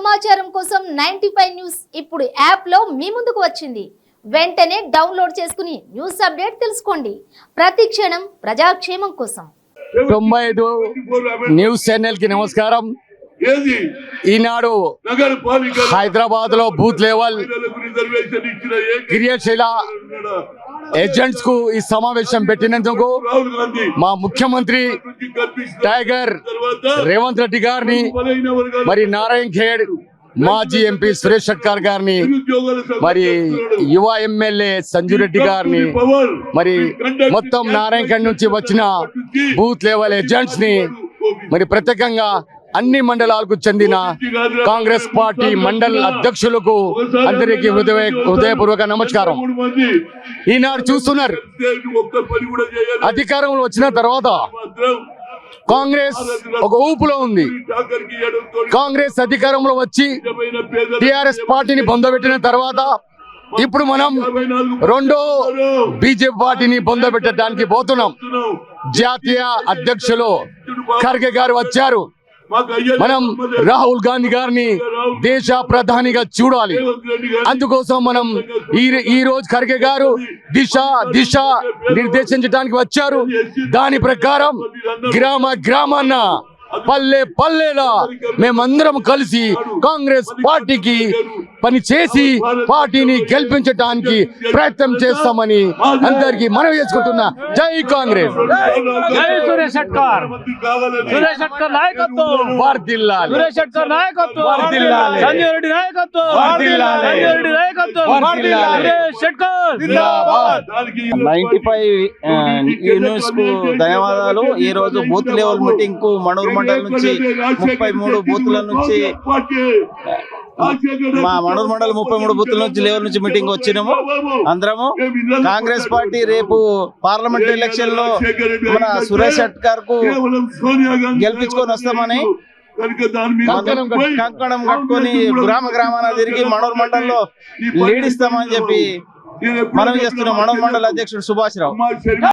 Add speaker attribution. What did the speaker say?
Speaker 1: సమాచారం కోసం 95 న్యూస్ ఇప్పుడు యాప్ లో మీ ముందుకు వచ్చింది. వెంటనే డౌన్లోడ్ చేసుకుని న్యూస్ అప్డేట్ తెలుసుకోండి. ప్రతి క్షణం ప్రజాక్షేమం కోసం.
Speaker 2: 95 న్యూస్ ఛానల్ కి నమస్కారం. ఈనాడు హైదరాబాద్ లో బూత్ లెవెల్ క్రియాశీల ఏజెంట్స్ కు ఈ సమావేశం పెట్టినందుకు మా ముఖ్యమంత్రి టైగర్ రేవంత్ రెడ్డి గారిని, మరి నారాయణ్ ఖేడ్ మాజీ ఎంపీ సురేష్ షట్కార్ గారిని, మరి యువ ఎమ్మెల్యే సంజు రెడ్డి గారిని, మరి మొత్తం నారాయణ్ ఖేడ్ నుంచి వచ్చిన బూత్ లెవెల్ ఏజెంట్స్ ని, మరి ప్రత్యేకంగా అన్ని మండలాలకు చెందిన కాంగ్రెస్ పార్టీ మండల అధ్యక్షులకు అందరికీ హృదయపూర్వక నమస్కారం. ఈనాడు చూస్తున్నారు, అధికారంలో వచ్చిన తర్వాత కాంగ్రెస్ ఒక ఊపులో ఉంది. కాంగ్రెస్ అధికారంలో వచ్చి టిఆర్ఎస్ పార్టీని పొందబెట్టిన తర్వాత ఇప్పుడు మనం రెండో బీజేపీ పార్టీని పొందబెట్టడానికి పోతున్నాం. జాతీయ అధ్యక్షులు ఖర్గే గారు వచ్చారు. మనం రాహుల్ గాంధీ గారిని దేశ ప్రధానిగా చూడాలి. అందుకోసం మనం ఈ రోజు ఖర్గే గారు దిశ నిర్దేశించడానికి వచ్చారు. దాని ప్రకారం గ్రామాన్న పల్లె పల్లెలా మేమందరం కలిసి కాంగ్రెస్ పార్టీకి పని చేసి పార్టీని గెలిపించడానికి ప్రయత్నం చేస్తామని అందరికి మనవి చేసుకుంటున్నా. జై కాంగ్రెస్,
Speaker 3: జై సురేష్ షట్కార్. సురేష్ షట్కార్ నాయకత్వం వర్ధిల్లాలి. సురేష్ షట్కార్ నాయకత్వం వర్ధిల్లాలి. సంజయ్ రెడ్డి నాయకత్వం వర్ధిల్లాలి. సంజయ్ రెడ్డి నాయకత్వం వర్ధిల్లాలి. సురేష్ షట్కార్ జిందాబాద్.
Speaker 4: 95 న్యూస్ కు ధన్యవాదాలు. ఈ రోజు బూత్ లెవెల్ మీటింగ్ కు మనూరు మండలం నుంచి 33 బూత్ల నుంచి మా మనూరు మండలం 33 బూత్ల నుంచి లెవెల్ నుంచి మీటింగ్ వచ్చినాము. అందరము కాంగ్రెస్ పార్టీ రేపు పార్లమెంట్ ఎలక్షన్ లో మన సురేష్ షట్కార్ కు గెలిపించుకొని వస్తామని కంకణం కట్టుకొని గ్రామాన తిరిగి మనూరు మండలంలో లీడ్ ఇస్తామని చెప్పి మనం చేస్తున్నాం. మనూరు మండల అధ్యక్షుడు సుభాష్ రావు.